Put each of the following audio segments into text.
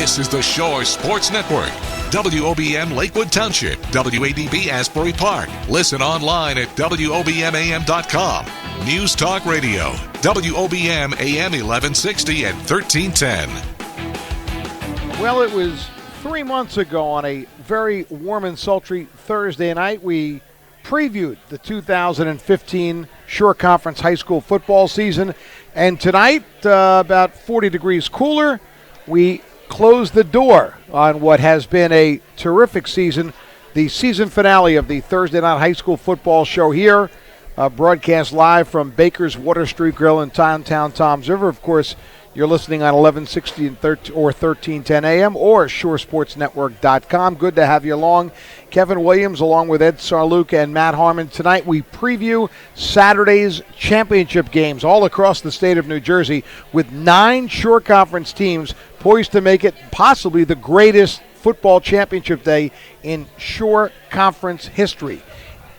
This is the Shore Sports Network. WOBM Lakewood Township, WADB Asbury Park. Listen online at WOBMAM.com. News Talk Radio, WOBM AM 1160 and 1310. Well, it was 3 months ago on a very warm and sultry Thursday night. We previewed the 2015 Shore Conference high school football season. And tonight, about 40 degrees cooler, we closed the door on what has been a terrific season. The season finale of the Thursday night high school football show here, broadcast live from Baker's Water Street Grill in downtown Toms River. Of course, you're listening on 1160 or 1310 AM or shoresportsnetwork.com. Good to have you along. Kevin Williams along with Ed Sarluk and Matt Harmon. Tonight we preview Saturday's championship games all across the state of New Jersey with 9 Shore Conference teams poised to make it possibly the greatest football championship day in Shore Conference history.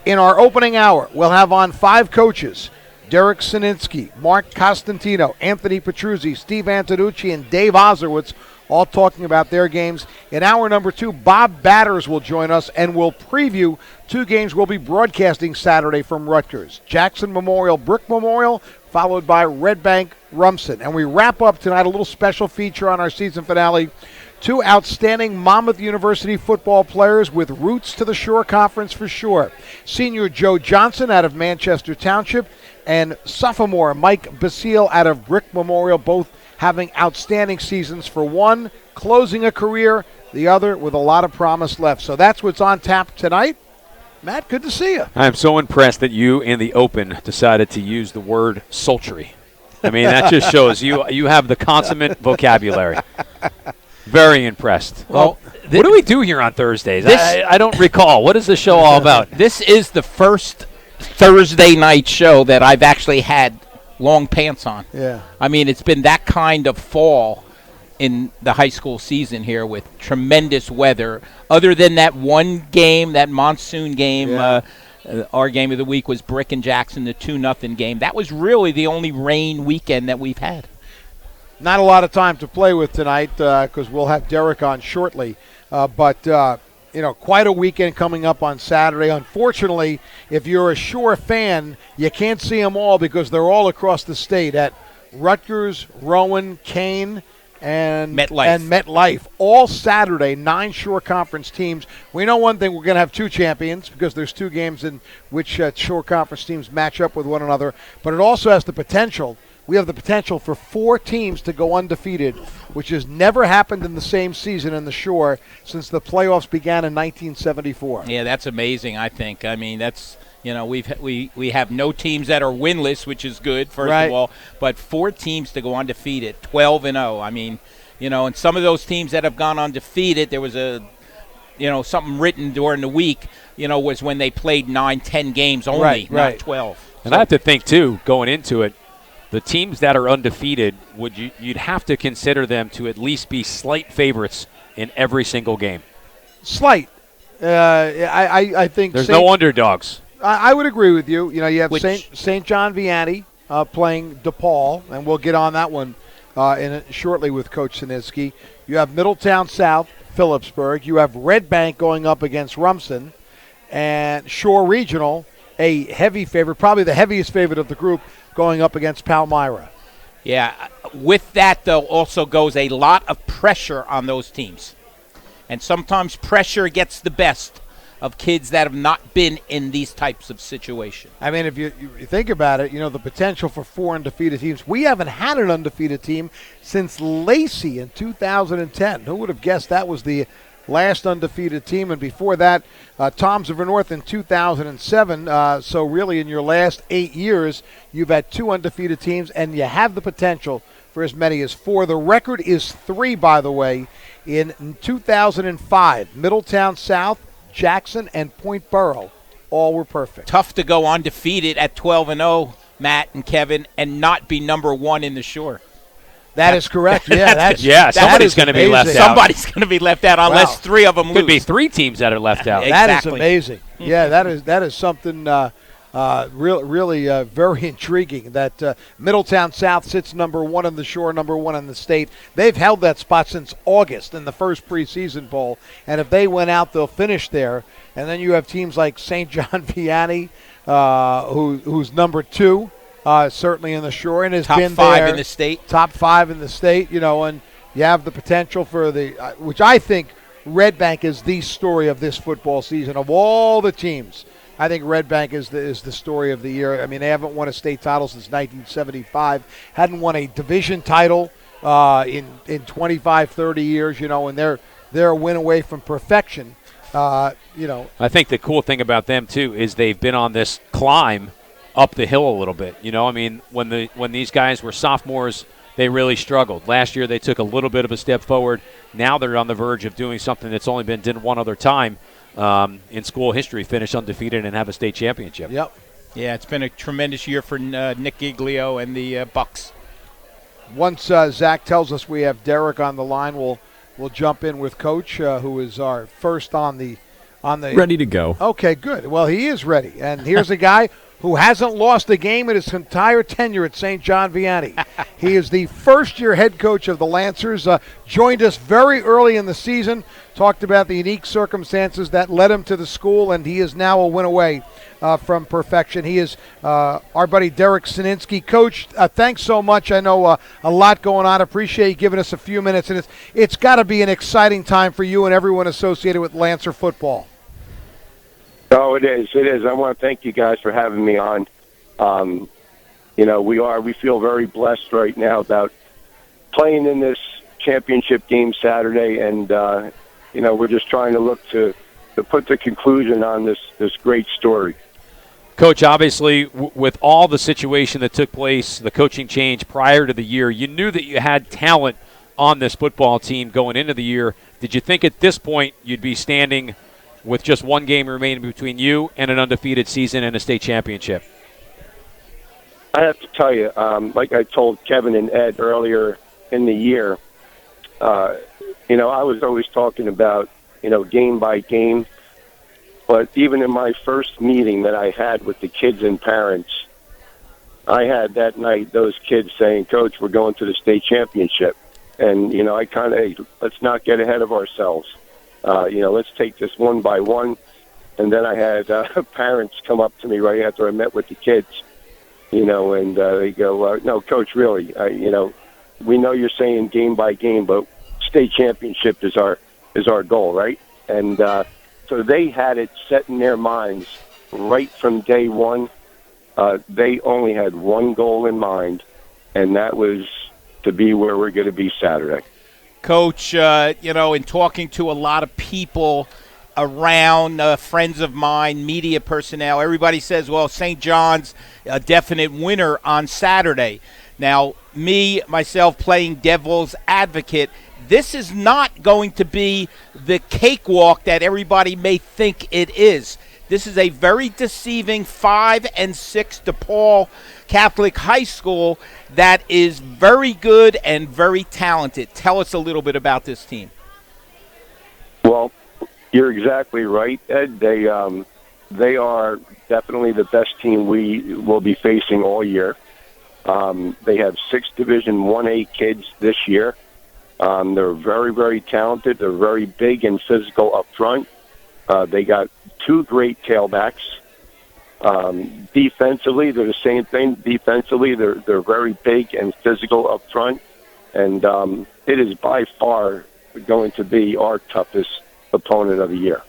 In our opening hour, we'll have on 5 coaches: Derek Sininsky, Mark Costantino, Anthony Petruzzi, Steve Antonucci, and Dave Ozerwitz, all talking about their games. In hour number 2, Bob Batters will join us, and we'll preview 2 games we'll be broadcasting Saturday from Rutgers: Jackson Memorial, Brick Memorial, followed by Red Bank, Rumson. And we wrap up tonight a little special feature on our season finale: 2 outstanding Monmouth University football players with roots to the Shore Conference for sure. Senior Joe Johnson out of Manchester Township and sophomore Mike Basile out of Brick Memorial, both having outstanding seasons, for one closing a career, the other with a lot of promise left. So that's what's on tap tonight. Matt, good to see you. I'm so impressed that you in the open decided to use the word sultry. I mean, that just shows you have the consummate vocabulary. Very impressed. Well, what do we do here on Thursdays? I don't recall. What is the show all about? This is the first Thursday night show that I've actually had long pants on. Yeah. I mean, it's been that kind of fall in the high school season here with tremendous weather. Other than that one game, that monsoon game, our game of the week was Brick and Jackson, the 2-0 game. That was really the only rain weekend that we've had. Not a lot of time to play with tonight because we'll have Derek on shortly. But quite a weekend coming up on Saturday. Unfortunately, if you're a Shore fan, you can't see them all because they're all across the state at Rutgers, Rowan, Kane, and MetLife. All Saturday, 9 Shore Conference teams. We know one thing: we're going to have 2 champions because there's 2 games in which Shore Conference teams match up with one another. But it also has the potential. We have the potential for 4 teams to go undefeated, which has never happened in the same season in the Shore since the playoffs began in 1974. Yeah, that's amazing, I think. I mean, that's, we have no teams that are winless, which is good, first of all, but 4 teams to go undefeated, 12-0. I mean, and some of those teams that have gone undefeated, there was something written during the week, was when they played 9-10 games only, not 12. And I have to think, too, going into it, the teams that are undefeated, you'd have to consider them to at least be slight favorites in every single game. Slight. I think there's no underdogs. I would agree with you. You have St. John Vianney playing DePaul, and we'll get on that one shortly with Coach Sininsky. You have Middletown South, Phillipsburg. You have Red Bank going up against Rumson, and Shore Regional, a heavy favorite, probably the heaviest favorite of the group, going up against Palmyra. Yeah, with that, though, also goes a lot of pressure on those teams. And sometimes pressure gets the best of kids that have not been in these types of situations. I mean, if you think about it, the potential for 4 undefeated teams. We haven't had an undefeated team since Lacey in 2010. Who would have guessed that was the last undefeated team? And before that, Toms River North in 2007. So really in your last 8 years, you've had 2 undefeated teams, and you have the potential for as many as 4. The record is 3, by the way. In 2005, Middletown South, Jackson, and Point Borough all were perfect. Tough to go undefeated at 12-0, Matt and Kevin, and not be number 1 in the Shore. That is correct. Yeah, somebody's going to be left out. Somebody's going to be left out unless 3 of them lose. Could be 3 teams that are left out. That is amazing. Yeah, that is something Really very intriguing that Middletown South sits number 1 in the Shore, number 1 in the state. They've held that spot since August in the first preseason poll, and if they went out, they'll finish there. And then you have teams like St. John Vianney, who's number 2, certainly in the Shore, and has top been 5 there. in the state. Top 5 in the state, and you have the potential for which I think Red Bank is the story of this football season. Of all the teams, I think Red Bank is the story of the year. I mean, they haven't won a state title since 1975, hadn't won a division title in 25, 30 years, and they're a win away from perfection. I think the cool thing about them, too, is they've been on this climb up the hill a little bit. I mean, when these guys were sophomores, they really struggled. Last year they took a little bit of a step forward. Now they're on the verge of doing something that's only been done one other time in school history, finish undefeated and have a state championship. Yep. Yeah, it's been a tremendous year for Nick Giglio and the Bucks. Once Zach tells us we have Derek on the line, we'll jump in with Coach, who is our first on the ready to go. Okay, good. Well, he is ready, and here's a guy who hasn't lost a game in his entire tenure at St. John Vianney. He is the first-year head coach of the Lancers, joined us very early in the season, talked about the unique circumstances that led him to the school, and he is now a win away from perfection. He is our buddy Derek Sininsky. Coach, thanks so much. I know a lot going on. Appreciate you giving us a few minutes, and it's got to be an exciting time for you and everyone associated with Lancer football. Oh, it is. It is. I want to thank you guys for having me on. We feel very blessed right now about playing in this championship game Saturday, and we're just trying to look to put the conclusion on this great story. Coach, obviously, with all the situation that took place, the coaching change prior to the year, you knew that you had talent on this football team going into the year. Did you think at this point you'd be standing with just one game remaining between you and an undefeated season and a state championship? I have to tell you, like I told Kevin and Ed earlier in the year, I was always talking about, game by game. But even in my first meeting that I had with the kids and parents, I had that night those kids saying, Coach, we're going to the state championship. And, I kind of, let's not get ahead of ourselves. Let's take this one by one. And then I had parents come up to me right after I met with the kids, and they go, no, Coach, really, we know you're saying game by game, but state championship is our goal, right? And so they had it set in their minds right from day one. They only had one goal in mind, and that was to be where we're going to be Saturday. Coach, in talking to a lot of people around, friends of mine, media personnel, everybody says, well, St. John's a definite winner on Saturday. Now, myself playing devil's advocate, this is not going to be the cakewalk that everybody may think it is. This is a very deceiving 5-6 DePaul Catholic High School that is very good and very talented. Tell us a little bit about this team. Well, you're exactly right, Ed. They are definitely the best team we will be facing all year. They have 6 Division 1A kids this year. They're very, very talented. They're very big and physical up front. They got 2 great tailbacks. Defensively, they're the same thing. Defensively, they're very big and physical up front. And it is by far going to be our toughest opponent of the year.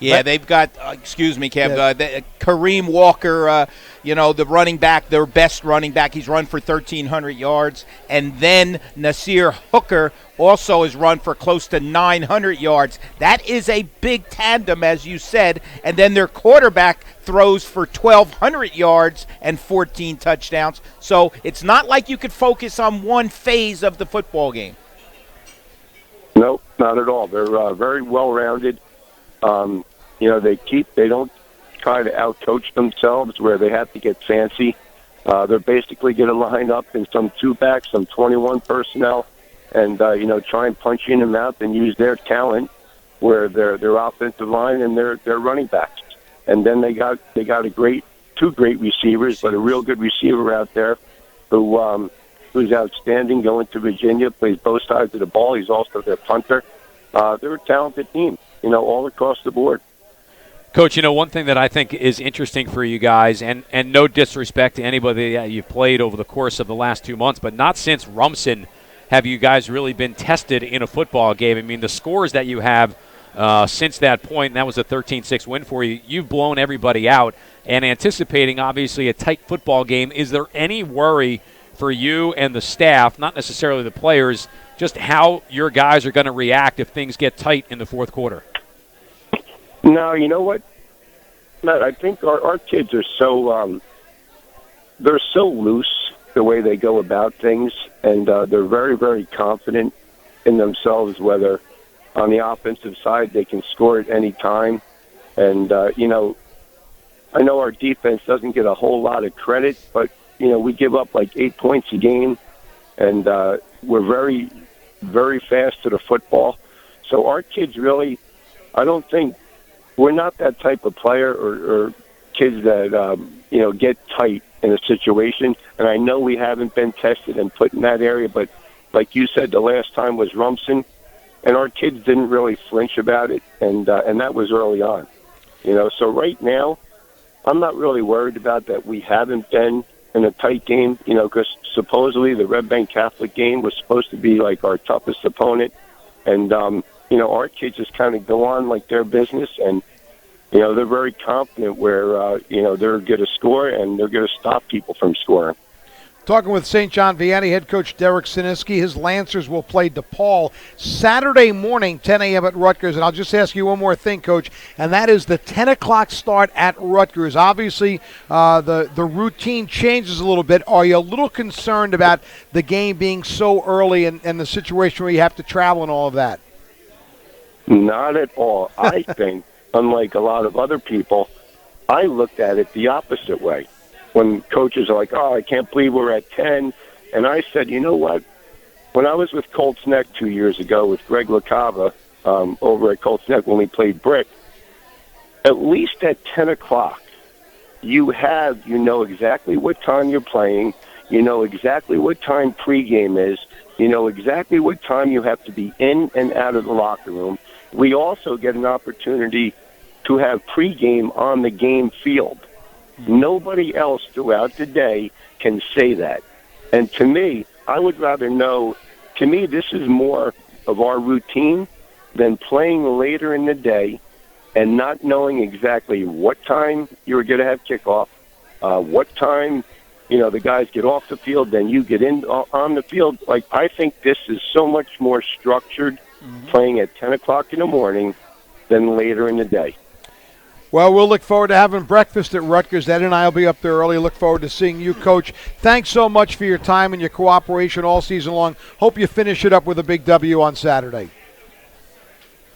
Yeah, they've got, excuse me, Kev, Kareem Walker, the running back, their best running back. He's run for 1,300 yards. And then Nasir Hooker also has run for close to 900 yards. That is a big tandem, as you said. And then their quarterback throws for 1,200 yards and 14 touchdowns. So it's not like you could focus on one phase of the football game. Nope, not at all. They're very well-rounded. They don't try to out-coach themselves where they have to get fancy. They're basically going to line up in some 2-backs, some 21 personnel, and, try and punch in and out and use their talent where their offensive line and their running backs. And then they got a great two great receivers, but a real good receiver out there who's outstanding, going to Virginia, plays both sides of the ball. He's also their punter. They're a talented team, all across the board. Coach, one thing that I think is interesting for you guys, and no disrespect to anybody that you've played over the course of the last 2 months, but not since Rumson have you guys really been tested in a football game. I mean, the scores that you have since that point, and that was a 13-6 win for you, you've blown everybody out. And anticipating, obviously, a tight football game, is there any worry for you and the staff, not necessarily the players, just how your guys are going to react if things get tight in the fourth quarter? No, you know what, Matt, I think our kids are so they're so loose the way they go about things, and they're very, very confident in themselves, whether on the offensive side they can score at any time. And, I know our defense doesn't get a whole lot of credit, but, we give up like 8 points a game, and we're very, very fast to the football. So our kids really, I don't think, we're not that type of player or kids that, get tight in a situation. And I know we haven't been tested and put in that area, but like you said, the last time was Rumson, and our kids didn't really flinch about it, and that was early on. So right now, I'm not really worried about that we haven't been in a tight game, because supposedly the Red Bank Catholic game was supposed to be like our toughest opponent. And, our kids just kind of go on like their business, and, they're very confident where, they're going to score and they're going to stop people from scoring. Talking with St. John Vianney head coach Derek Siniski. His Lancers will play DePaul Saturday morning, 10 a.m. at Rutgers. And I'll just ask you one more thing, Coach, and that is the 10 o'clock start at Rutgers. Obviously, the routine changes a little bit. Are you a little concerned about the game being so early and the situation where you have to travel and all of that? Not at all. I think, unlike a lot of other people, I looked at it the opposite way. When coaches are like, oh, I can't believe we're at 10. And I said, you know what? When I was with Colts Neck 2 years ago with Greg LaCava over at Colts Neck when we played Brick, at least at 10 o'clock, you know exactly what time you're playing, you know exactly what time pregame is, you know exactly what time you have to be in and out of the locker room. We also get an opportunity to have pregame on the game field. Nobody else throughout the day can say that. And to me, I would rather know, to me, this is more of our routine than playing later in the day and not knowing exactly what time you're going to have kickoff, what time, the guys get off the field, then you get in on the field. Like, I think this is so much more structured, playing at 10 o'clock in the morning than later in the day. Well, we'll look forward to having breakfast at Rutgers. Ed and I will be up there early. Look forward to seeing you, Coach. Thanks so much for your time and your cooperation all season long. Hope you finish it up with a big W on Saturday.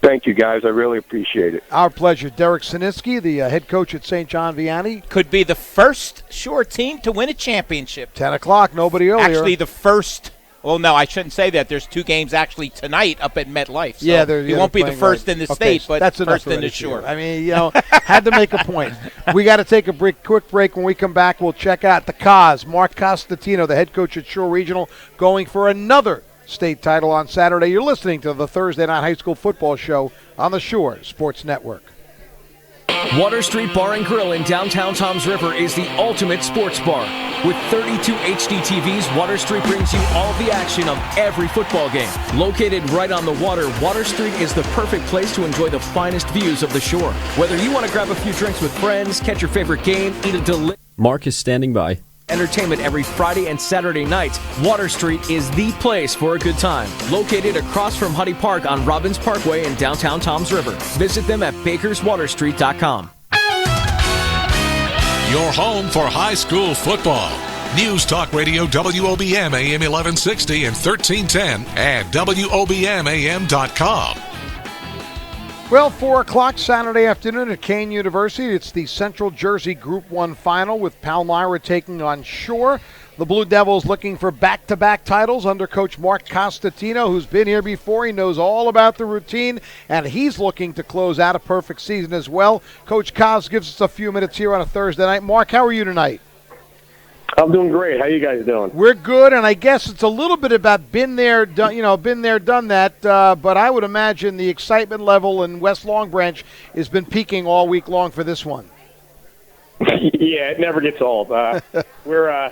Thank you, guys. I really appreciate it. Our pleasure. Derek Siniski, the head coach at St. John Vianney. Could be the first Shore team to win a championship. 10 o'clock, nobody earlier. Actually, the first. Well, no, I shouldn't say that. There's two games actually tonight up at MetLife. So yeah, it won't be the first in the state, but that's first in the Shore. I mean, had to make a point. We got to take a quick break. When we come back, we'll check out the Cos. Mark Costantino, the head coach at Shore Regional, going for another state title on Saturday. You're listening to the Thursday Night High School Football Show on the Shore Sports Network. Water Street Bar and Grill in downtown Toms River is the ultimate sports bar. With 32 HD TVs, Water Street brings you all the action of every football game. Located right on the water, Water Street is the perfect place to enjoy the finest views of the shore. Whether you want to grab a few drinks with friends, catch your favorite game, eat a delicious Mark is standing by. entertainment every Friday and Saturday nights, Water Street is the place for a good time. Located across from Huddy Park on Robbins Parkway in downtown Toms River. Visit them at bakerswaterstreet.com. Your home for high school football. News Talk Radio WOBM AM 1160 and 1310 and WOBMAM.com. Well, 4 o'clock Saturday afternoon at Kane University. It's the Central Jersey Group 1 final with Palmyra taking on Shore. The Blue Devils looking for back-to-back titles under Coach Mark Costantino, who's been here before. He knows all about the routine, and he's looking to close out a perfect season as well. Coach Cos gives us a few minutes here on a Thursday night. Mark, how are you tonight? I'm doing great. How you guys doing? We're good, and I guess it's a little bit about been there, done that. But I would imagine the excitement level in West Long Branch has been peaking all week long for this one. Yeah, it never gets old. We're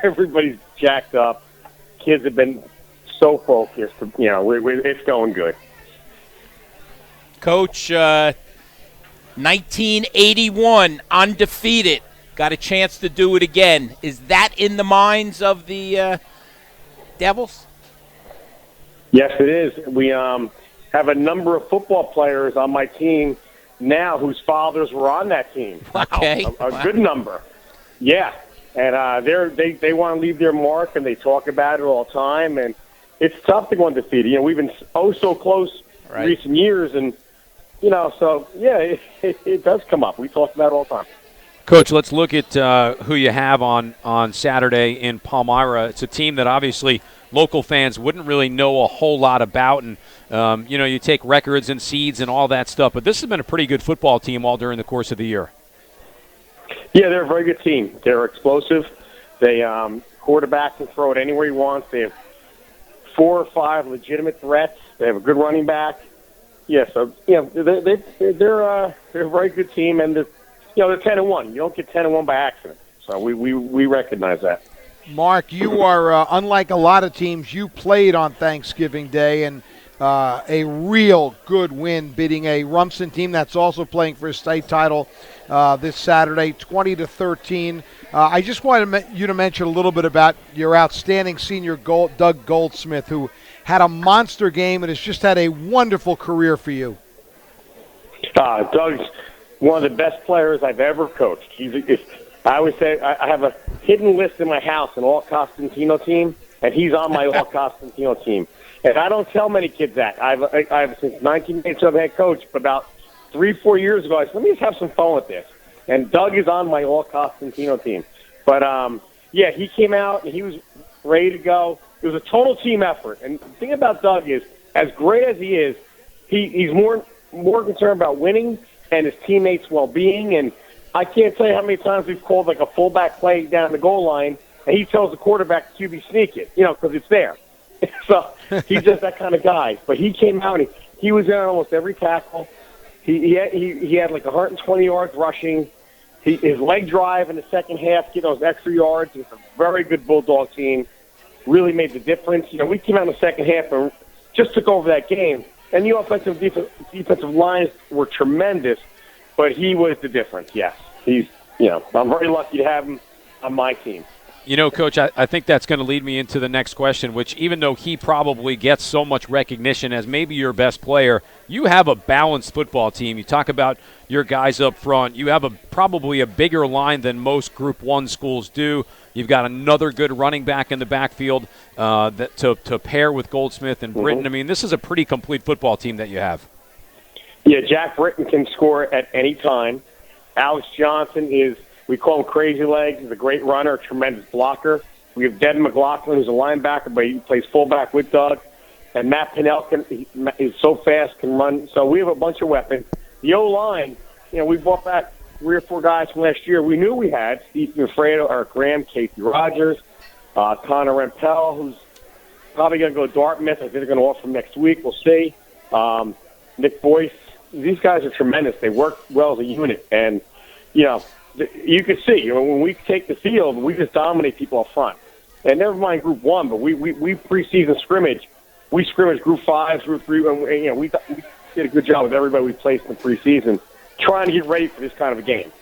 everybody's jacked up. Kids have been so focused. It's going good. Coach, 1981, undefeated. Got a chance to do it again. Is that in the minds of the Devils? Yes, it is. We have a number of football players on my team now whose fathers were on that team. Okay. A good number. Yeah. And they want to leave their mark, and they talk about it all the time. And it's tough to go undefeated. We've been so close in recent years. And, so, yeah, it does come up. We talk about it all the time. Coach, let's look at who you have on Saturday in Palmyra. It's a team that obviously local fans wouldn't really know a whole lot about. And, you take records and seeds and all that stuff. But this has been a pretty good football team all during the course of the year. Yeah, they're a very good team. They're explosive. They quarterback can throw it anywhere he wants. They have 4 or 5 legitimate threats. They have a good running back. Yeah, so they're a very good team, and they're 10-1. You don't get 10-1 by accident. So we recognize that. Mark, you are unlike a lot of teams. You played on Thanksgiving Day, and a real good win, beating a Rumson team that's also playing for a state title this Saturday, 20-13. I just wanted you to mention a little bit about your outstanding senior Doug Goldsmith, who had a monster game and has just had a wonderful career for you. Doug's one of the best players I've ever coached. I always say I have a hidden list in my house, an all-Costantino team, and he's on my all-Costantino team. And I don't tell many kids that. I've since 1988, I'm head coach, but about 3-4 years ago, I said, let me just have some fun with this. And Doug is on my all-Costantino team. But, he came out, and he was ready to go. It was a total team effort. And the thing about Doug is, as great as he is, he's more concerned about winning and his teammates' well-being. And I can't tell you how many times we've called like a fullback play down the goal line, and he tells the quarterback, QB, sneak it, because it's there. So he's just that kind of guy. But he came out, and he was in on almost every tackle. He had like 120 yards rushing. His leg drive in the second half, those extra yards. It's a very good Bulldog team. Really made the difference. We came out in the second half and just took over that game. And the offensive defensive lines were tremendous, but he was the difference, yes. I'm very lucky to have him on my team. Coach, I think that's going to lead me into the next question, which even though he probably gets so much recognition as maybe your best player, you have a balanced football team. You talk about your guys up front. You have probably a bigger line than most Group 1 schools do. You've got another good running back in the backfield to pair with Goldsmith and Britton. Mm-hmm. I mean, this is a pretty complete football team that you have. Yeah, Jack Britton can score at any time. Alex Johnson we call him Crazy Legs. He's a great runner, a tremendous blocker. We have Devin McLaughlin, who's a linebacker, but he plays fullback with Doug. And Matt Pinnell is so fast, can run. So we have a bunch of weapons. The O-line, we brought back 3 or 4 guys from last year. We knew we had Steve Fredo, Eric Graham, Casey Rogers, Connor Rempel, who's probably going to go to Dartmouth. I think they're going to offer him next week. We'll see. Nick Boyce. These guys are tremendous. They work well as a unit. And, you can see, when we take the field, we just dominate people up front. And never mind Group 1, but we preseason scrimmage. We scrimmage Group 5, Group 3, and we did a good job with everybody we placed in the preseason, trying to get ready for this kind of a game.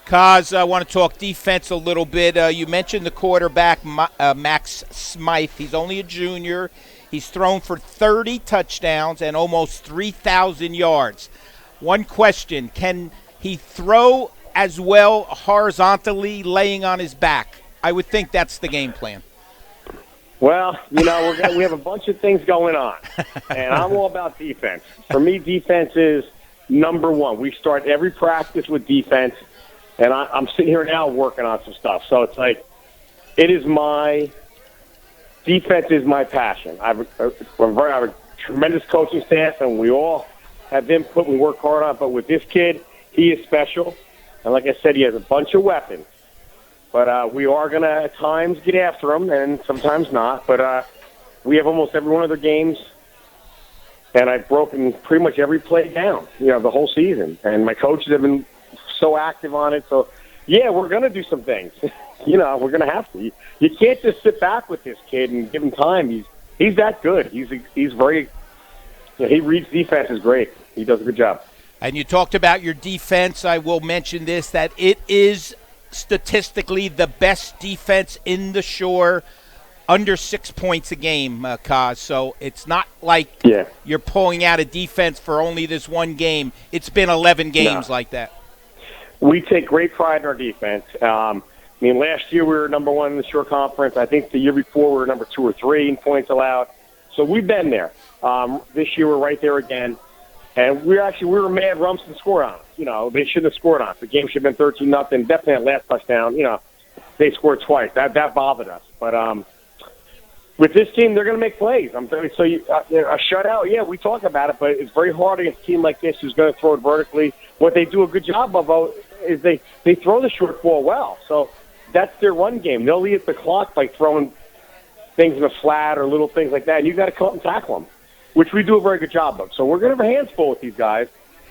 Kaz, I want to talk defense a little bit. You mentioned the quarterback, Max Smythe. He's only a junior. He's thrown for 30 touchdowns and almost 3,000 yards. One question, can he throw as well horizontally, laying on his back? I would think that's the game plan. Well, we have a bunch of things going on, and I'm all about defense. For me, defense is number one. We start every practice with defense, and I'm sitting here now working on some stuff. So it's like, defense is my passion. I have a tremendous coaching staff, and we all have input. We work hard on it. But with this kid, he is special. And like I said, he has a bunch of weapons. But we are going to at times get after him, and sometimes not. But we have almost every one of their games, and I've broken pretty much every play down, the whole season. And my coaches have been so active on it. So, yeah, we're going to do some things. We're going to have to. You can't just sit back with this kid and give him time. He's that good. He's very. He reads defense is great. He does a good job. And you talked about your defense. I will mention this, that it is statistically the best defense in the Shore, under 6 points a game, Kaz. So it's not like you're pulling out a defense for only this one game. It's been 11 games like that. We take great pride in our defense. Last year we were number one in the Shore Conference. I think the year before we were number 2 or 3 in points allowed. So we've been there. This year we're right there again. And we were mad Rumson scored on us. They shouldn't have scored on us. The game should have been 13-0. Definitely that last touchdown, they scored twice. That bothered us. But with this team, they're going to make plays. I'm telling you. So a shutout, we talk about it, but it's very hard against a team like this who's going to throw it vertically. What they do a good job of is they throw the short ball well. So that's their run game. They'll eat the clock by throwing things in the flat or little things like that, and you've got to come up and tackle them, which we do a very good job of. So we're going to have our hands full with these guys.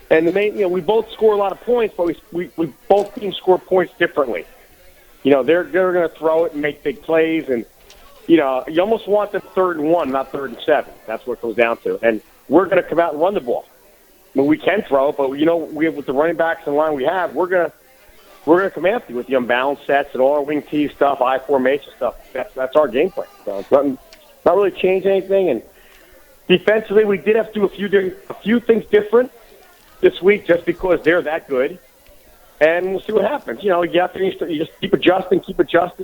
And we both score a lot of points, but we both teams score points differently. They're going to throw it and make big plays, and you almost want them 3rd and 1, not 3rd and 7. That's what it goes down to. And we're going to come out and run the ball. We can throw, but we have with the running backs in the line we have, we're going to come after you with the unbalanced sets and all our wing T stuff, I formation stuff. That's our game plan. So it's not really change anything. And defensively, we did have to do a few things different this week just because they're that good. And we'll see what happens. You have to you just keep adjusting,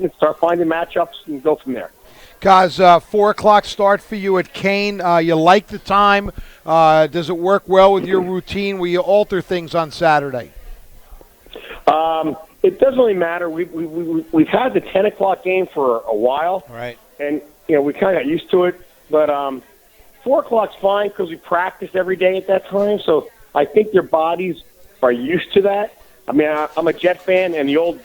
and start finding matchups and go from there. Guys, 4 o'clock start for you at Kane. You like the time? Does it work well with your routine? Will you alter things on Saturday? It doesn't really matter. We've had the 10 o'clock game for a while. Right. And, we kind of got used to it. But 4 o'clock's fine because we practice every day at that time. So I think their bodies are used to that. I'm a Jet fan, and the old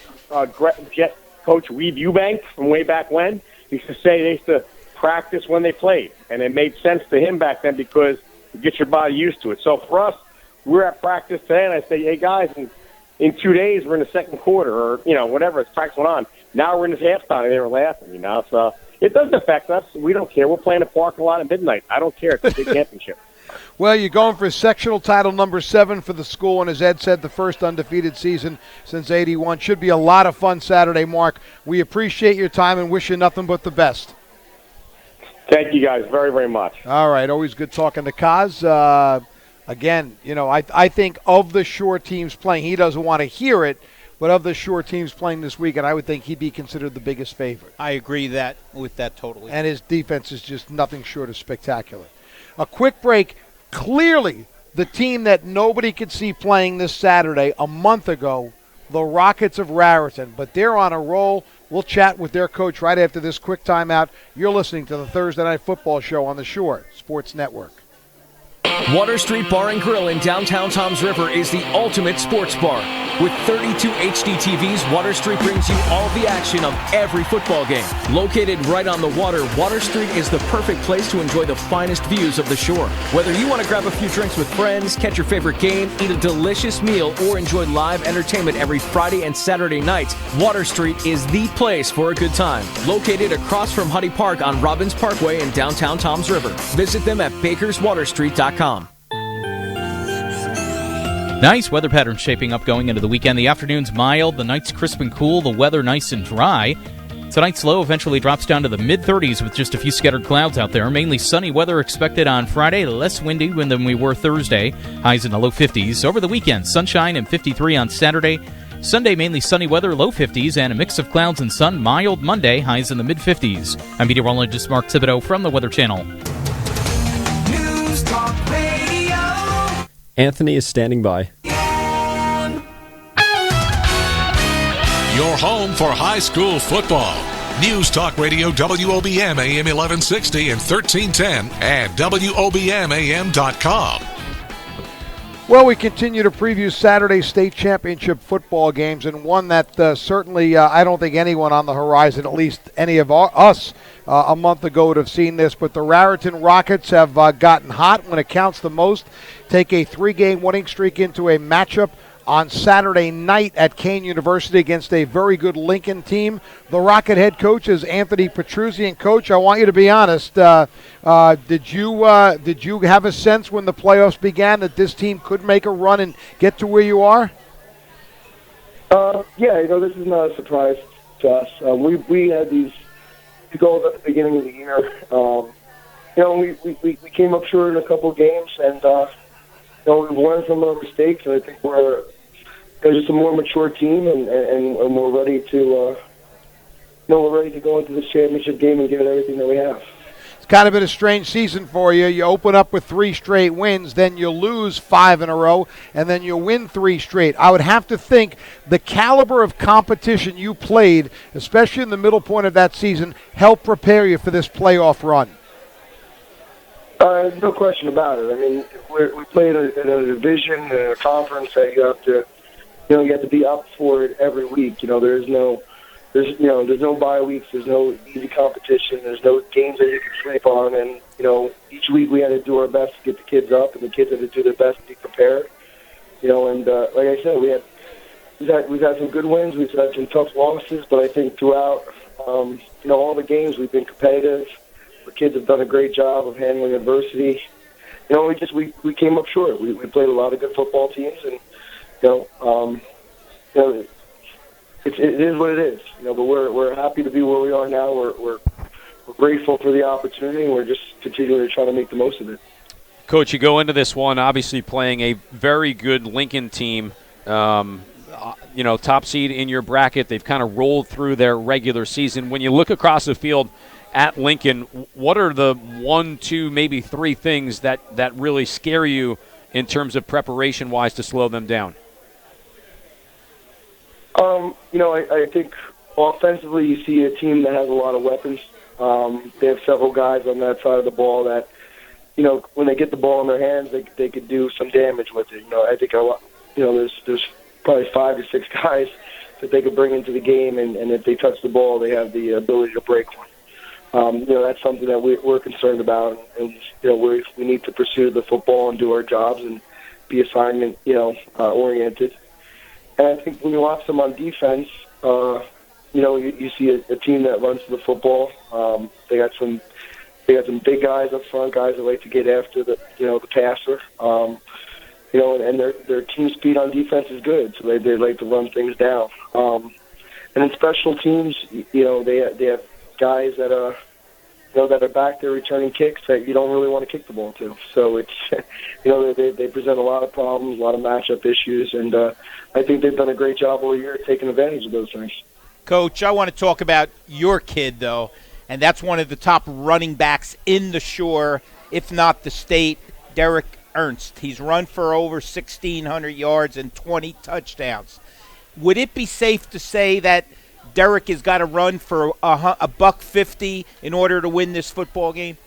Jet coach, Reed Eubank, from way back when, used to say they used to practice when they played. And it made sense to him back then because you get your body used to it. So for us, we're at practice today, and I say, hey, guys, in 2 days we're in the second quarter or, whatever, it's practice went on. Now we're in this halftime, and they were laughing, So it doesn't affect us. We don't care. We're playing the parking lot at midnight. I don't care. It's a big championship. Well, you're going for sectional title number 7 for the school, and as Ed said, the first undefeated season since '81. Should be a lot of fun Saturday, Mark. We appreciate your time and wish you nothing but the best. Thank you, guys, very, very much. All right, always good talking to Kaz. Again, I think of the Shore teams playing, he doesn't want to hear it, but of the Shore teams playing this weekend, I would think he'd be considered the biggest favorite. I agree with that totally. And his defense is just nothing short of spectacular. A quick break. Clearly, the team that nobody could see playing this Saturday a month ago, the Rockets of Raritan. But they're on a roll. We'll chat with their coach right after this quick timeout. You're listening to the Thursday Night Football Show on the Shore Sports Network. Water Street Bar and Grill in downtown Toms River is the ultimate sports bar. With 32 HD TVs, Water Street brings you all the action of every football game. Located right on the water, Water Street is the perfect place to enjoy the finest views of the shore. Whether you want to grab a few drinks with friends, catch your favorite game, eat a delicious meal, or enjoy live entertainment every Friday and Saturday nights, Water Street is the place for a good time. Located across from Huddy Park on Robbins Parkway in downtown Toms River. Visit them at bakerswaterstreet.com. Nice weather pattern shaping up going into the weekend. The afternoon's mild, the night's crisp and cool, the weather nice and dry. Tonight's low eventually drops down to the mid-30s with just a few scattered clouds out there. Mainly sunny weather expected on Friday, less windy than we were Thursday. Highs in the low 50s. Over the weekend, sunshine and 53 on Saturday. Sunday, mainly sunny weather, low 50s, and a mix of clouds and sun. Mild Monday, highs in the mid-50s. I'm meteorologist Mark Thibodeau from the Weather Channel. News Talk Radio. Anthony is standing by. Your home for high school football. News Talk Radio WOBM AM 1160 and 1310 and WOBMAM.com. Well, we continue to preview Saturday state championship football games, and one that certainly I don't think anyone on the horizon, at least any of us a month ago, would have seen this. But the Raritan Rockets have gotten hot when it counts the most, take a 3-game winning streak into a matchup on Saturday night at Kane University against a very good Lincoln team. The Rocket head coach is Anthony Petruzzi. And, Coach, I want you to be honest. Did you have a sense when the playoffs began that this team could make a run and get to where you are? Yeah, this is not a surprise to us. We had these goals at the beginning of the year. We came up short in a couple of games, and we've learned from our mistakes, and I think we're just a more mature team, and we're ready to go into this championship game and give it everything that we have. It's kind of been a strange season for you. You open up with 3 straight wins, then you lose 5 in a row, and then you win 3 straight. I would have to think the caliber of competition you played, especially in the middle point of that season, helped prepare you for this playoff run. No question about it. I mean, we play in a division, in a conference that you have to be up for it every week. There's no bye weeks. There's no easy competition. There's no games that you can sleep on. And each week we had to do our best to get the kids up, and the kids had to do their best to be prepared. And like I said, we've had some good wins. We've had some tough losses, but I think throughout all the games we've been competitive. The kids have done a great job of handling adversity. We came up short. We played a lot of good football teams, and it is what it is. But we're happy to be where we are now. We're grateful for the opportunity, and we're just continuing to try to make the most of it. Coach, you go into this one obviously playing a very good Lincoln team. Top seed in your bracket. They've kind of rolled through their regular season. When you look across the field at Lincoln, what are the 1, 2, maybe 3 things that really scare you in terms of preparation-wise to slow them down? I think offensively you see a team that has a lot of weapons. They have several guys on that side of the ball that, when they get the ball in their hands, they could do some damage with it. I think there's probably 5 or 6 guys that they could bring into the game, and if they touch the ball, they have the ability to break one. That's something that we're concerned about, and we need to pursue the football and do our jobs and be assignment oriented. And I think when you watch them on defense, you see a team that runs the football. They got some big guys up front, guys that like to get after the passer. And their team speed on defense is good, so they like to run things down. And in special teams, they have guys that are back there returning kicks that you don't really want to kick the ball to. So it's they present a lot of problems, a lot of matchup issues, and I think they've done a great job all year taking advantage of those things. Coach, I want to talk about your kid though, and that's one of the top running backs in the Shore, if not the state, Derek Ernst. He's run for over 1,600 yards and 20 touchdowns. Would it be safe to say that Derek has got to run for $150 in order to win this football game?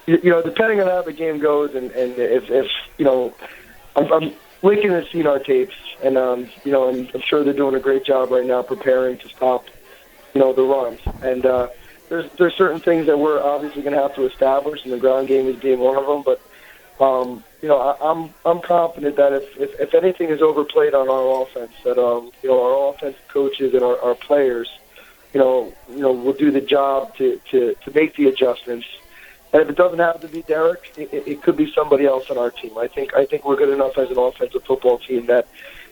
Depending on how the game goes, and if Lincoln has seen our tapes, and I'm sure they're doing a great job right now preparing to stop, the runs. And there's certain things that we're obviously going to have to establish, and the ground game is being one of them. But I'm confident that if anything is overplayed on our offense, that our offensive coaches and our players, will do the job to make the adjustments. And if it doesn't have to be Derek, it could be somebody else on our team. I think we're good enough as an offensive football team that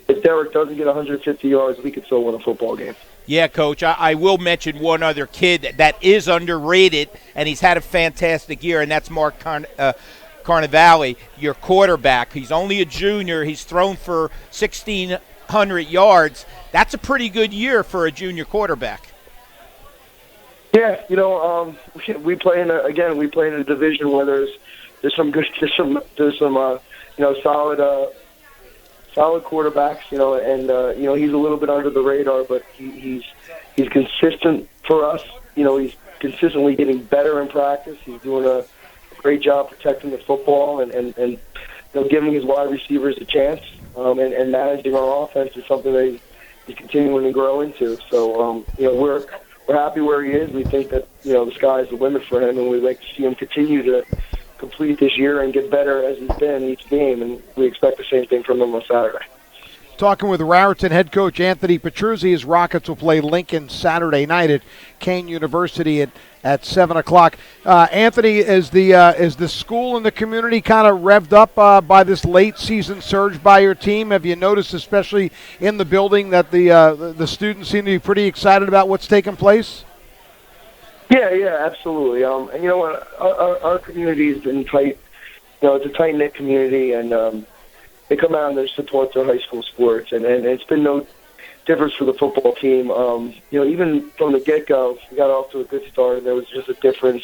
if Derek doesn't get 150 yards, we could still win a football game. Yeah, Coach, I will mention one other kid that is underrated, and he's had a fantastic year, and that's Mark Carnevale, your quarterback. He's only a junior. He's thrown for 1,600 yards. That's a pretty good year for a junior quarterback. Yeah, we play in a division where there's some good, there's some solid solid quarterbacks, and he's a little bit under the radar, but he's consistent for us. He's consistently getting better in practice. He's doing a great job protecting the football and giving his wide receivers a chance, and managing our offense is something that he's continuing to grow into. So, we're happy where he is. We think that, the sky's the limit for him, and we'd like to see him continue to complete this year and get better as he's been each game, and we expect the same thing from him on Saturday. Talking with Raritan head coach Anthony Petruzzi. His Rockets will play Lincoln Saturday night at Kane University at 7 o'clock. Anthony, is the school and the community kind of revved up by this late season surge by your team? Have you noticed, especially in the building, that the students seem to be pretty excited about what's taking place? Yeah, absolutely. And you know what, our community has been tight. It's a tight-knit community, and they come out and they support their high school sports, and it's been no difference for the football team. Even from the get-go, we got off to a good start, and there was just a difference,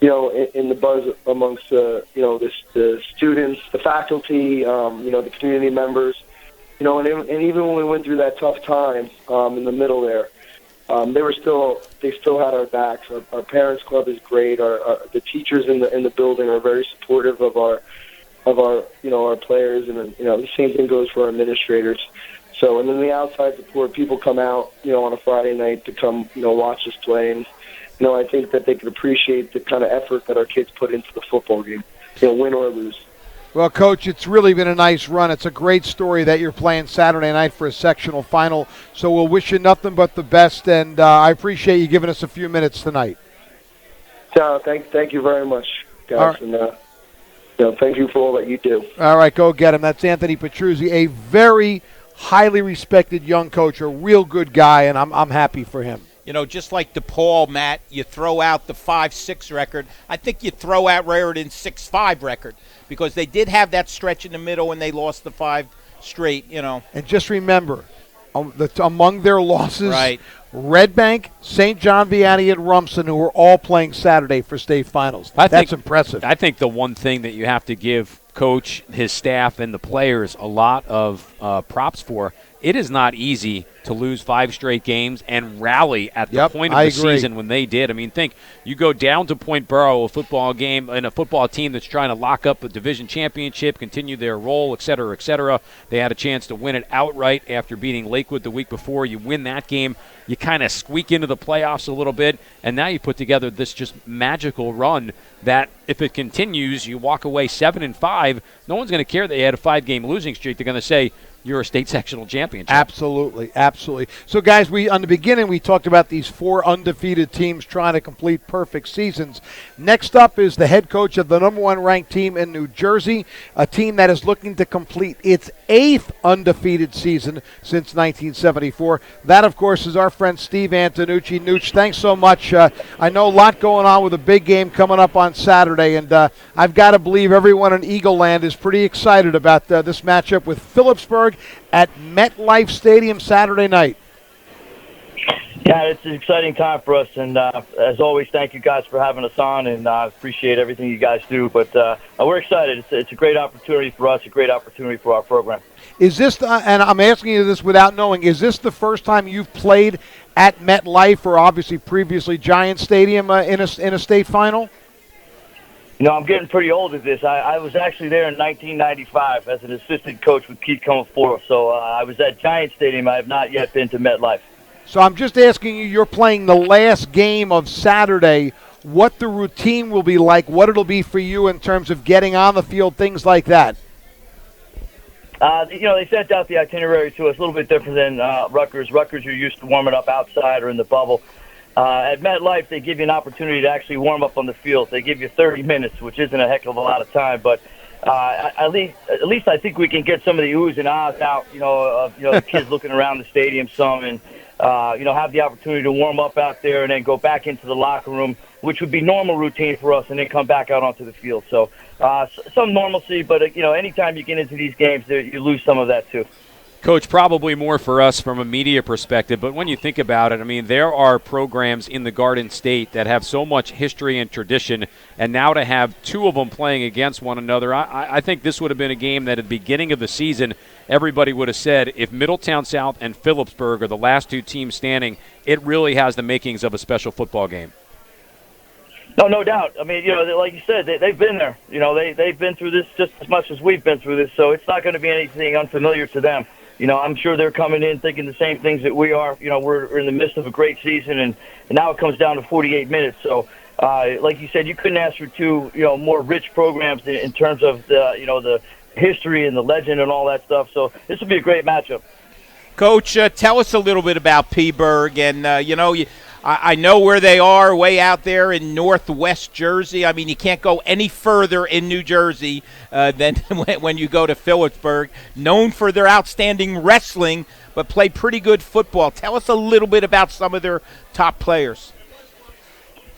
in the buzz amongst the students, the faculty, the community members, and even when we went through that tough time in the middle there, they still had our backs. Our parents club is great. The teachers in the building are very supportive of our players, and the same thing goes for our administrators. So, and then the outside support, people come out, on a Friday night to come, watch us play, and I think that they can appreciate the kind of effort that our kids put into the football game, win or lose. Well, Coach, it's really been a nice run. It's a great story that you're playing Saturday night for a sectional final. So we'll wish you nothing but the best, and I appreciate you giving us a few minutes tonight. Thank you very much, guys, and thank you for all that you do. All right, go get him. That's Anthony Petruzzi, a very highly respected young coach, a real good guy, and I'm happy for him. Just like DePaul, Matt, you throw out the 5-6 record. I think you throw out Raritan's 6-5 record because they did have that stretch in the middle when they lost the 5 straight, And just remember, among their losses, right, Red Bank, St. John Vianney, and Rumson, who are all playing Saturday for state finals. That's impressive. I think the one thing that you have to give Coach, his staff, and the players a lot of props for, it is not easy to lose 5 straight games and rally at the point of the season when they did. I mean, think, you go down to Point Borough, a football game, and a football team that's trying to lock up a division championship, continue their role, et cetera, et cetera. They had a chance to win it outright after beating Lakewood the week before. You win that game, you kind of squeak into the playoffs a little bit, and now you put together this just magical run that if it continues, you walk away 7-5. No one's going to care that you had a 5-game losing streak. They're going to say, you're a state sectional championship. Absolutely. So, guys, on the beginning, we talked about these 4 undefeated teams trying to complete perfect seasons. Next up is the head coach of the number 1 ranked team in New Jersey, a team that is looking to complete its 8th undefeated season since 1974. That, of course, is our friend Steve Antonucci. Nooch, thanks so much. I know a lot going on with a big game coming up on Saturday, and I've got to believe everyone in Eagle Land is pretty excited about this matchup with Phillipsburg at MetLife Stadium Saturday night. Yeah, it's an exciting time for us, and as always, thank you guys for having us on, and I appreciate everything you guys do. But we're excited. It's a great opportunity for us, a great opportunity for our program. Is this, and I'm asking you this without knowing, is this the first time you've played at MetLife or obviously previously Giant Stadium in a state final? I'm getting pretty old at this. I was actually there in 1995 as an assistant coach with Keith Comerford. So I was at Giant Stadium. I have not yet been to MetLife. So I'm just asking you, you're playing the last game of Saturday, what the routine will be like, what it'll be for you in terms of getting on the field, things like that. They sent out the itinerary to us, a little bit different than Rutgers. Rutgers, you're used to warming up outside or in the bubble. At MetLife, they give you an opportunity to actually warm up on the field. They give you 30 minutes, which isn't a heck of a lot of time, but at least I think we can get some of the oohs and ahs out. The kids looking around the stadium some, and have the opportunity to warm up out there and then go back into the locker room, which would be normal routine for us, and then come back out onto the field. So some normalcy, but anytime you get into these games, you lose some of that too. Coach, probably more for us from a media perspective, but when you think about it, I mean, there are programs in the Garden State that have so much history and tradition, and now to have 2 of them playing against one another, I think this would have been a game that at the beginning of the season everybody would have said if Middletown South and Phillipsburg are the last two teams standing, it really has the makings of a special football game. No doubt. I mean, like you said, they've been there. They've been through this just as much as we've been through this, so it's not going to be anything unfamiliar to them. I'm sure they're coming in thinking the same things that we are. We're in the midst of a great season, and now it comes down to 48 minutes. So, like you said, you couldn't ask for two, more rich programs in terms of the history and the legend and all that stuff. So this will be a great matchup. Coach, tell us a little bit about Peaburg, and I know where they are, way out there in northwest Jersey. I mean, you can't go any further in New Jersey than when you go to Phillipsburg. Known for their outstanding wrestling, but play pretty good football. Tell us a little bit about some of their top players.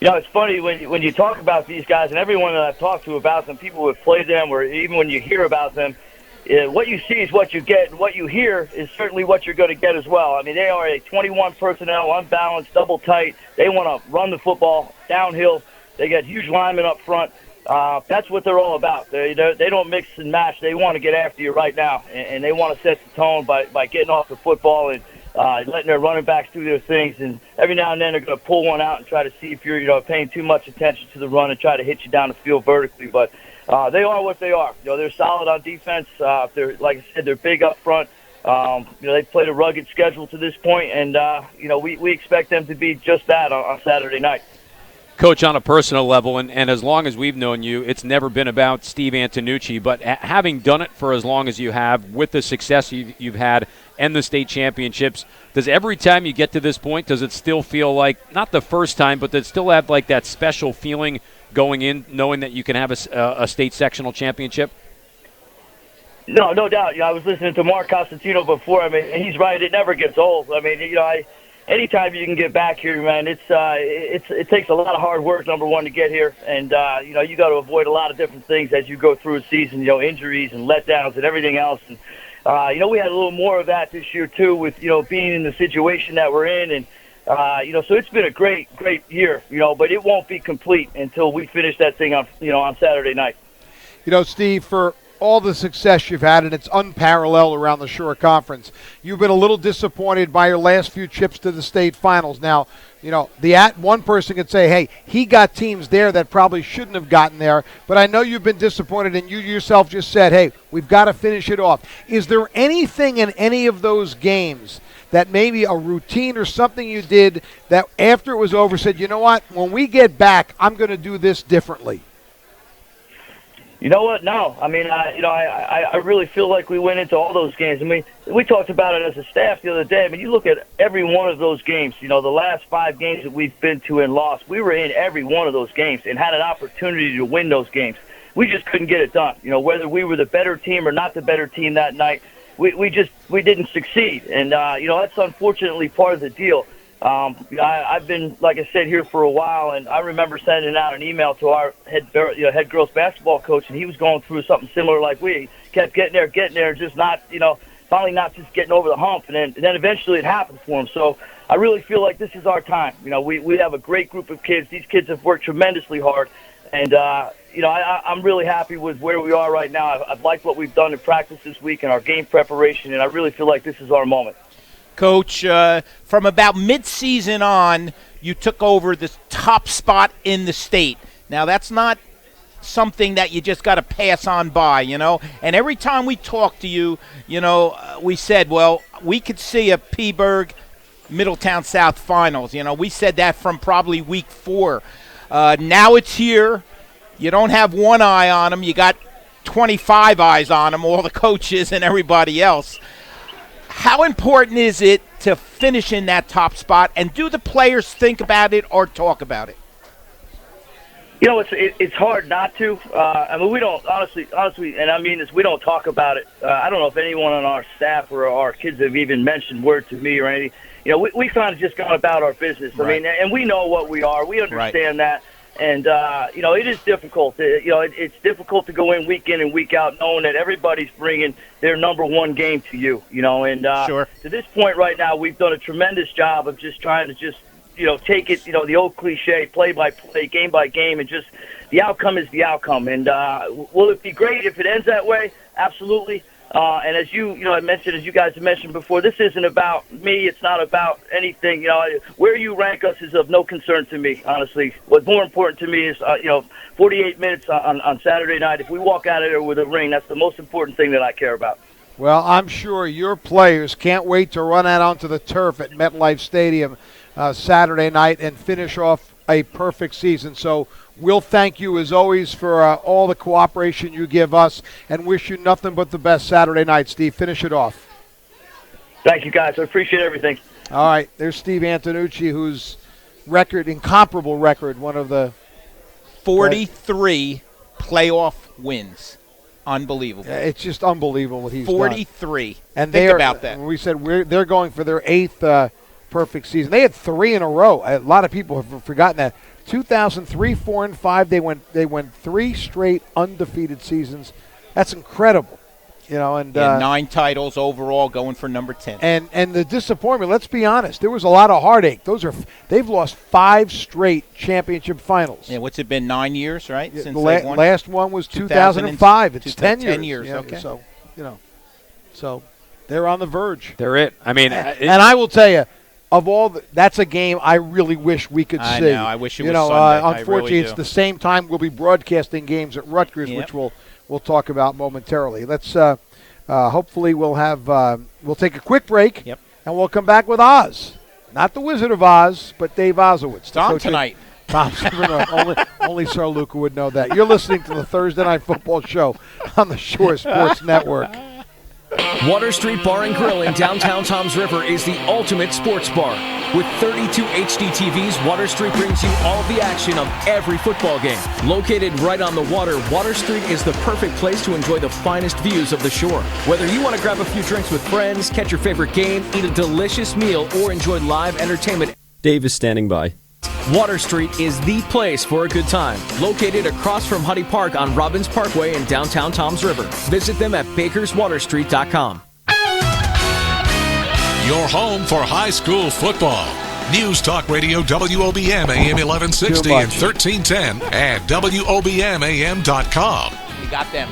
It's funny when you talk about these guys, and everyone that I've talked to about them, people who have played them, or even when you hear about them, what you see is what you get, and what you hear is certainly what you're going to get as well. I mean, they are a 21 personnel, unbalanced, double tight. They want to run the football downhill. They got huge linemen up front. That's what they're all about. They don't mix and match. They want to get after you right now, and they want to set the tone by getting off the football and letting their running backs do their things. And every now and then they're going to pull one out and try to see if you're paying too much attention to the run and try to hit you down the field vertically. But they are what they are. They're solid on defense. They're, like I said, they're big up front. They've played a rugged schedule to this point, and we expect them to be just that on Saturday night. Coach, on a personal level, and as long as we've known you, it's never been about Steve Antonucci, but having done it for as long as you have, with the success you've had and the state championships, does every time you get to this point, does it still feel like, not the first time, but does it still have like that special feeling going in, knowing that you can have a state sectional championship? No doubt. I was listening to Mark Costantino before. I mean, and he's right. It never gets old. I mean, anytime you can get back here, man, it takes a lot of hard work, number one, to get here. And, you got to avoid a lot of different things as you go through a season, injuries and letdowns and everything else. And, we had a little more of that this year, too, with, being in the situation that we're in. And, so it's been a great year, but it won't be complete until we finish that thing on Saturday night. Steve, for all the success you've had, and it's unparalleled around the Shore Conference, you've been a little disappointed by your last few trips to the state finals. Now, one person could say, hey, he got teams there that probably shouldn't have gotten there, but I know you've been disappointed, and you yourself just said, hey, we've got to finish it off. Is there anything in any of those games that maybe a routine or something you did that after it was over said, you know what, when we get back, I'm going to do this differently? You know what? No. I mean, I really feel like we went into all those games. I mean, we talked about it as a staff the other day. I mean, you look at every one of those games, the last 5 games that we've been to and lost, we were in every one of those games and had an opportunity to win those games. We just couldn't get it done. Whether we were the better team or not the better team that night, we didn't succead. And, that's unfortunately part of the deal. I've been, like I said, here for a while, and I remember sending out an email to our head girls basketball coach, and he was going through something similar like we kept getting there, just not, finally not just getting over the hump, and then eventually it happened for him. So I really feel like this is our time. We have a great group of kids. These kids have worked tremendously hard, and, I'm really happy with where we are right now. I've liked what we've done in practice this week and our game preparation, and I really feel like this is our moment. Coach, from about mid-season on, you took over the top spot in the state. Now, that's not something that you just got to pass on by, And every time we talked to you, we said, well, we could see a Peaburg Middletown South finals. We said that from probably week 4. Now it's here. You don't have one eye on them. You got 25 eyes on them, all the coaches and everybody else. How important is it to finish in that top spot, and do the players think about it or talk about it? It's hard not to. I mean, we don't honestly, and I mean this. We don't talk about it. I don't know if anyone on our staff or our kids have even mentioned word to me or anything. We kind of just gone about our business. Right. I mean, and we know what we are. We understand that. And, it is difficult. It's difficult to go in and week out knowing that everybody's bringing their number one game to you, And sure. To this point right now, we've done a tremendous job of just trying to take it, the old cliche, play by play, game by game, and just the outcome is the outcome. And will it be great if it ends that way? Absolutely. And as I mentioned, as you guys have mentioned before, this isn't about me. It's not about anything. Where you rank us is of no concern to me, honestly. What's more important to me is, 48 minutes on Saturday night. If we walk out of there with a ring, that's the most important thing that I care about. Well, I'm sure your players can't wait to run out onto the turf at MetLife Stadium Saturday night and finish off a perfect season. So we'll thank you, as always, for all the cooperation you give us and wish you nothing but the best Saturday night, Steve. Finish it off. Thank you, guys. I appreciate everything. All right. There's Steve Antonucci, whose incomparable record, one of the 43 playoff wins. Unbelievable. Yeah, it's just unbelievable what he's 43. done. And think about that. We said they're going for their 8th perfect season. They had 3 in a row. A lot of people have forgotten that. 2003, 4, and 5. They went 3 straight undefeated seasons. That's incredible. And 9 titles overall, going for number 10. And the disappointment. Let's be honest. There was a lot of heartache. They've lost 5 straight championship finals. Yeah, what's it been? 9 years, right? Since the last one was 2005. It's 10 years. 10 years. Okay. So they're on the verge. They're it. I mean, and I will tell you, of all that's a game I really wish we could see. I know. I wish it was Sunday. Unfortunately, it's the same time we'll be broadcasting games at Rutgers, which we'll talk about momentarily. Let's hopefully we'll take a quick break. Yep. And we'll come back with Oz, not the Wizard of Oz, but Dave Ozowitz. Tom tonight. Tom, only Sir Luca would know that. You're listening to the Thursday Night Football Show on the Shore Sports Network. Water Street Bar and Grill in downtown Toms River is the ultimate sports bar. With 32 HD TVs, Water Street brings you all the action of every football game. Located right on the water, Water Street is the perfect place to enjoy the finest views of the shore. Whether you want to grab a few drinks with friends, catch your favorite game, eat a delicious meal, or enjoy live entertainment, Dave is standing by. Water Street is the place for a good time. Located across from Huddy Park on Robbins Parkway in downtown Toms River. Visit them at bakerswaterstreet.com. Your home for high school football. News Talk Radio WOBM AM 1160 and 1310 and WOBMAM.com. We got them.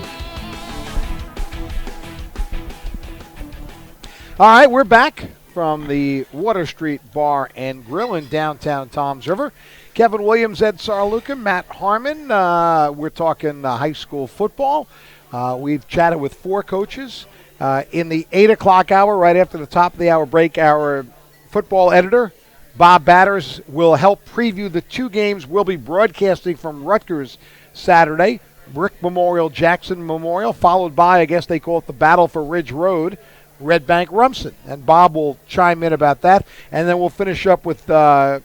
All right, we're back from the Water Street Bar and Grill in downtown Toms River. Kevin Williams, Ed Sarluca, Matt Harmon. We're talking high school football. We've chatted with 4 coaches. In the 8 o'clock hour, right after the top of the hour break, our football editor, Bob Batters, will help preview the 2 games we'll be broadcasting from Rutgers Saturday. Brick Memorial, Jackson Memorial, followed by, I guess they call it the Battle for Ridge Road, Red Bank Rumson. And Bob will chime in about that. And then we'll finish up with a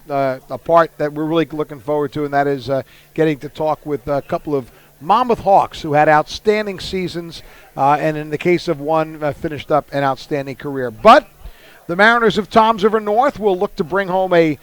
part that we're really looking forward to, and that is getting to talk with a couple of Monmouth Hawks who had outstanding seasons, and in the case of one, finished up an outstanding career. But the Mariners of Toms River North will look to bring home a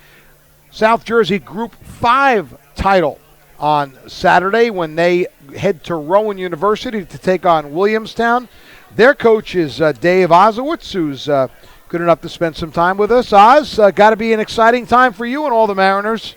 South Jersey Group 5 title on Saturday when they head to Rowan University to take on Williamstown. Their coach is Dave Ozowitz, who's good enough to spend some time with us. Oz, got to be an exciting time for you and all the Mariners.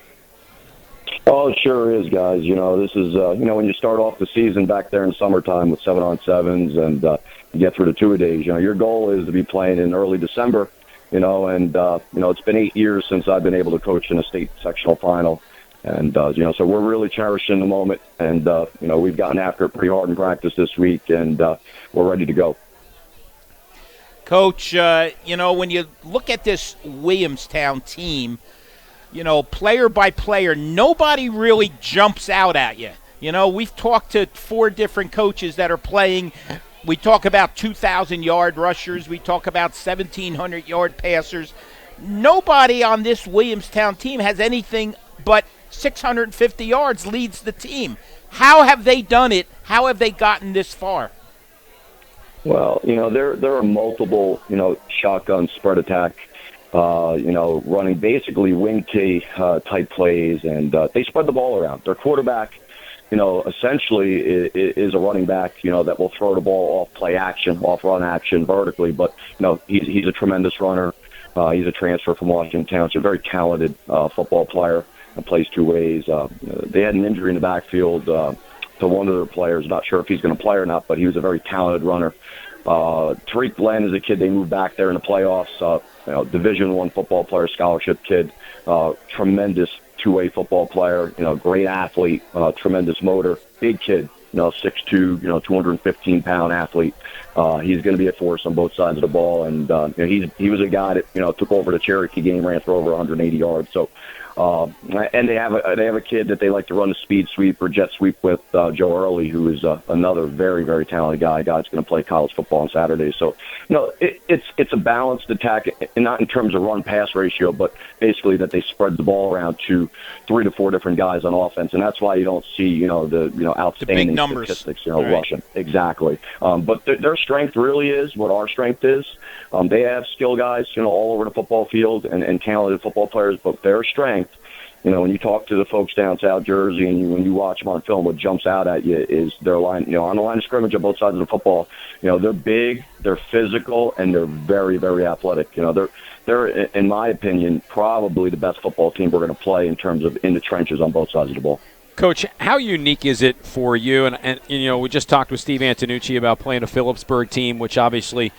Oh, it sure is, guys. This is, when you start off the season back there in summertime with 7-on-7s and you get through the 2-a-days, your goal is to be playing in early December, and it's been 8 years since I've been able to coach in a state sectional final. And, so we're really cherishing the moment. And, we've gotten after it pretty hard in practice this week, and we're ready to go. Coach, when you look at this Williamstown team, player by player, nobody really jumps out at you. We've talked to 4 different coaches that are playing. We talk about 2,000-yard rushers. We talk about 1,700-yard passers. Nobody on this Williamstown team has anything but 650 yards, leads the team. How have they done it? How have they gotten this far? Well, there are multiple, shotgun spread attack, running basically wing T type plays, and they spread the ball around. Their quarterback, essentially is a running back, that will throw the ball off play action, off run action vertically, but, he's a tremendous runner. He's a transfer from Washington Township, very talented football player, and plays 2 ways. They had an injury in the backfield to one of their players. Not sure if he's going to play or not, but he was a very talented runner. Tariq Glenn is a kid they moved back there in the playoffs. Division I football player, scholarship kid, tremendous two-way football player. Great athlete, tremendous motor, big kid. 6'2", 215-pound athlete. He's going to be a force on both sides of the ball, and he was a guy that took over the Cherokee game, ran for over 180 yards. So, and they have a kid that they like to run the speed sweep or jet sweep with, Joe Early, who is another very, very talented guy. That's going to play college football on Saturday. So, it's a balanced attack, and not in terms of run-pass ratio, but basically that they spread the ball around to 3 to 4 different guys on offense, and that's why you don't see the outstanding statistics, rushing. Exactly. But their strength really is what our strength is. They have skill guys, all over the football field and talented football players, but their strength, when you talk to the folks down South Jersey and when you watch them on film, what jumps out at you is their line, on the line of scrimmage on both sides of the football. They're big, they're physical, and they're very, very athletic. They're, in my opinion, probably the best football team we're going to play in terms of in the trenches on both sides of the ball. Coach, how unique is it for you? And we just talked with Steve Antonucci about playing a Phillipsburg team, which obviously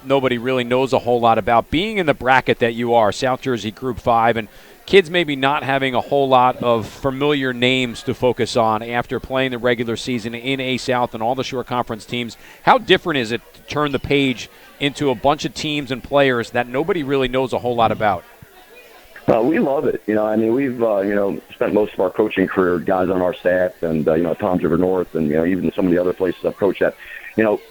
nobody really knows a whole lot about. Being in the bracket that you are, South Jersey Group 5, and kids maybe not having a whole lot of familiar names to focus on after playing the regular season in A South and all the Shore Conference teams, how different is it to turn the page into a bunch of teams and players that nobody really knows a whole lot about? We love it. We've spent most of our coaching career, guys on our staff, and Tom's River North, and even some of the other places I've coached at.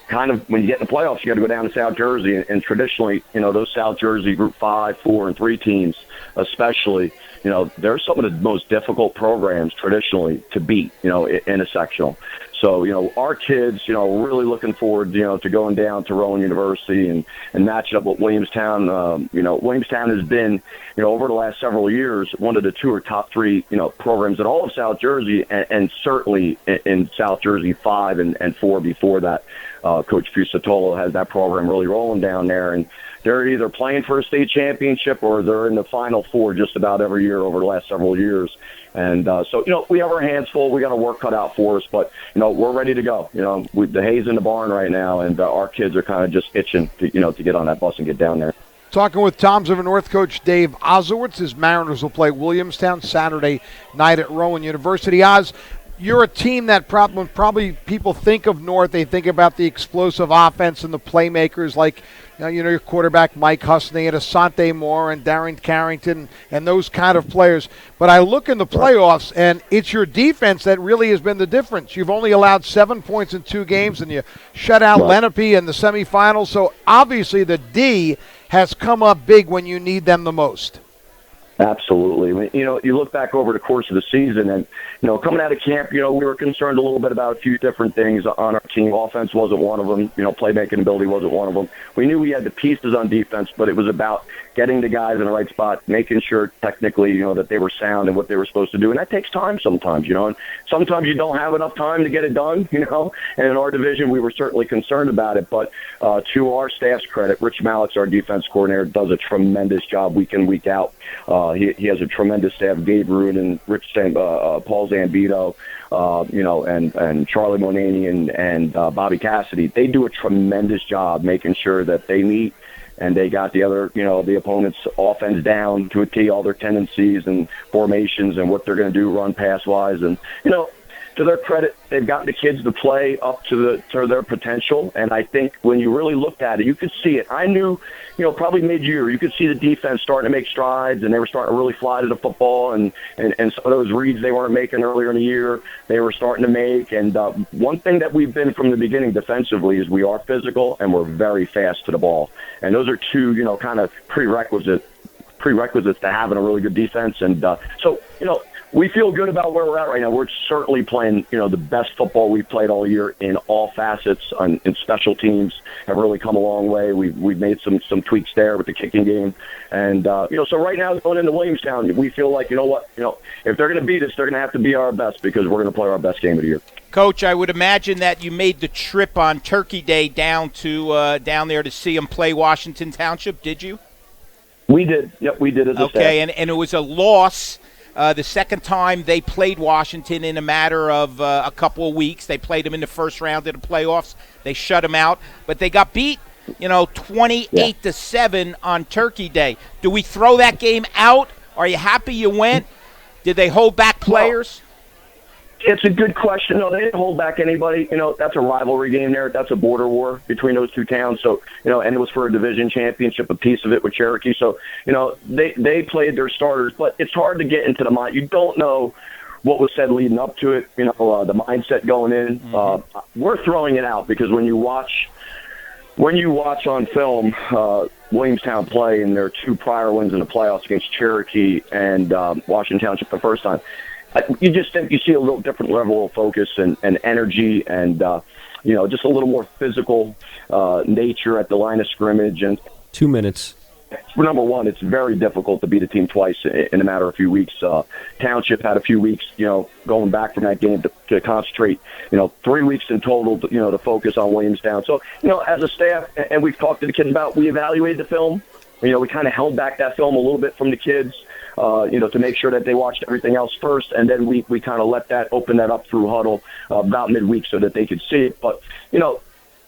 Kind of when you get in the playoffs, you got to go down to South Jersey, and traditionally, those South Jersey Group 5, 4, and 3 teams, especially, they're some of the most difficult programs traditionally to beat, in a sectional. So, our kids, really looking forward, to going down to Rowan University and matching up with Williamstown. Williamstown has been, over the last several years, one of the 2 or top 3, programs in all of South Jersey, and certainly in South Jersey 5 and 4 before that. Coach Fusatolo has that program really rolling down there, and they're either playing for a state championship or they're in the Final Four just about every year over the last several years. And so, we have our hands full. We got our work cut out for us, but, we're ready to go. The hay's in the barn right now, and our kids are kind of just itching to get on that bus and get down there. Talking with Tom's River North coach Dave Ozowitz. His Mariners will play Williamstown Saturday night at Rowan University. Oz, you're a team that probably people think of North, they think about the explosive offense and the playmakers like your quarterback Mike Husney and Asante Moore and Darren Carrington and those kind of players. But I look in the playoffs, and it's your defense that really has been the difference. You've only allowed 7 points in 2 games, and you shut out Lenape in the semifinals. So obviously the D has come up big when you need them the most. Absolutely. You look back over the course of the season, and coming out of camp, we were concerned a little bit about a few different things on our team. Offense wasn't one of them. Playmaking ability wasn't one of them. We knew we had the pieces on defense, but it was about getting the guys in the right spot, making sure technically, that they were sound and what they were supposed to do. And that takes time sometimes, and sometimes you don't have enough time to get it done, And in our division, we were certainly concerned about it. But to our staff's credit, Rich Malik's our defense coordinator, does a tremendous job week in, week out. He has a tremendous staff, Gabe Rudin, Paul Zambito, and Charlie Monani and Bobby Cassidy. They do a tremendous job making sure that they meet and they got the other, the opponent's offense down to a T, all their tendencies and formations and what they're going to do run pass-wise. And, to their credit, they've gotten the kids to play up to their potential. And I think when you really looked at it, you could see it. I knew, probably mid-year, you could see the defense starting to make strides, and they were starting to really fly to the football. And some of those reads they weren't making earlier in the year, they were starting to make. And one thing that we've been from the beginning defensively is we are physical and we're very fast to the ball. And those are 2, kind of prerequisites to having a really good defense. And so, we feel good about where we're at right now. We're certainly playing, the best football we've played all year in all facets. In special teams have really come a long way. We've made some tweaks there with the kicking game, and so right now going into Williamstown, we feel like if they're going to beat us, they're going to have to be our best because we're going to play our best game of the year. Coach, I would imagine that you made the trip on Turkey Day down there to see them play Washington Township. Did you? We did. Yep, we did as a staff. Okay, and it was a loss. The second time they played Washington in a matter of a couple of weeks. They played them in the first round of the playoffs. They shut them out, but they got beat, 28-7 on Turkey Day. Do we throw that game out? Are you happy you went? Did they hold back players? It's a good question. No, they didn't hold back anybody. That's a rivalry game there. That's a border war between those two towns. So, and it was for a division championship, a piece of it with Cherokee. So, they played their starters, but it's hard to get into the mind. You don't know what was said leading up to it, the mindset going in. Mm-hmm. We're throwing it out because when you watch on film Williamstown play in their two prior wins in the playoffs against Cherokee and Washington Township the first time, you just think you see a little different level of focus and energy and, just a little more physical nature at the line of scrimmage. And 2 minutes. Number one, it's very difficult to beat a team twice in a matter of a few weeks. Township had a few weeks, going back from that game to concentrate, 3 weeks in total, to focus on Williamstown. So, as a staff, and we've talked to the kids about, we evaluated the film. We kind of held back that film a little bit from the kids. To make sure that they watched everything else first, and then we kind of open that up through huddle about midweek so that they could see it. But,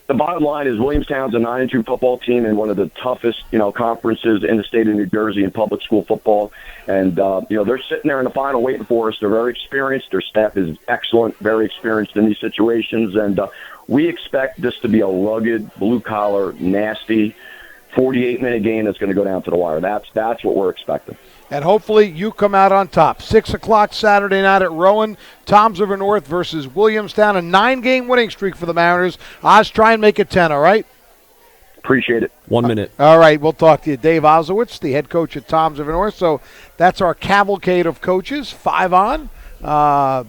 the bottom line is Williamstown's a 9-2 football team in one of the toughest, conferences in the state of New Jersey in public school football. And, they're sitting there in the final waiting for us. They're very experienced. Their staff is excellent, very experienced in these situations. And we expect this to be a rugged, blue-collar, nasty, 48-minute game that's going to go down to the wire. That's what we're expecting. And hopefully you come out on top. 6 o'clock Saturday night at Rowan. Toms River North versus Williamstown. A 9-game winning streak for the Mariners. Oz, try and make it 10, all right? Appreciate it. 1 minute. All right, we'll talk to you. Dave Ozowitz, the head coach at Toms River North. So that's our cavalcade of coaches, 5 on. All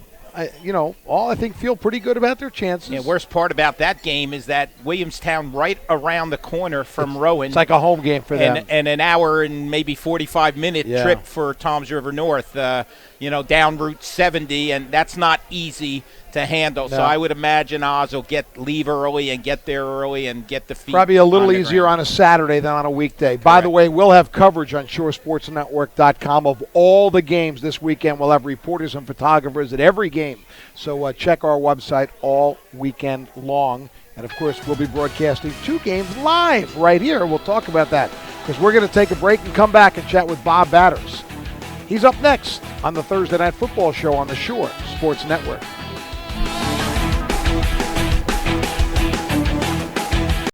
I think feel pretty good about their chances. Yeah, worst part about that game is that Williamstown right around the corner from Rowan. It's like a home game for them. And an hour and maybe 45-minute trip for Toms River North, down Route 70, and that's not easy to handle. No. So I would imagine Oz will leave early and get there early and get the feet. Probably a little easier on a Saturday than on a weekday. Correct. By the way, we'll have coverage on shoresportsnetwork.com of all the games this weekend. We'll have reporters and photographers at every game. So check our website all weekend long. And, of course, we'll be broadcasting 2 games live right here. We'll talk about that because we're going to take a break and come back and chat with Bob Batters. He's up next on the Thursday Night Football Show on the Shore Sports Network.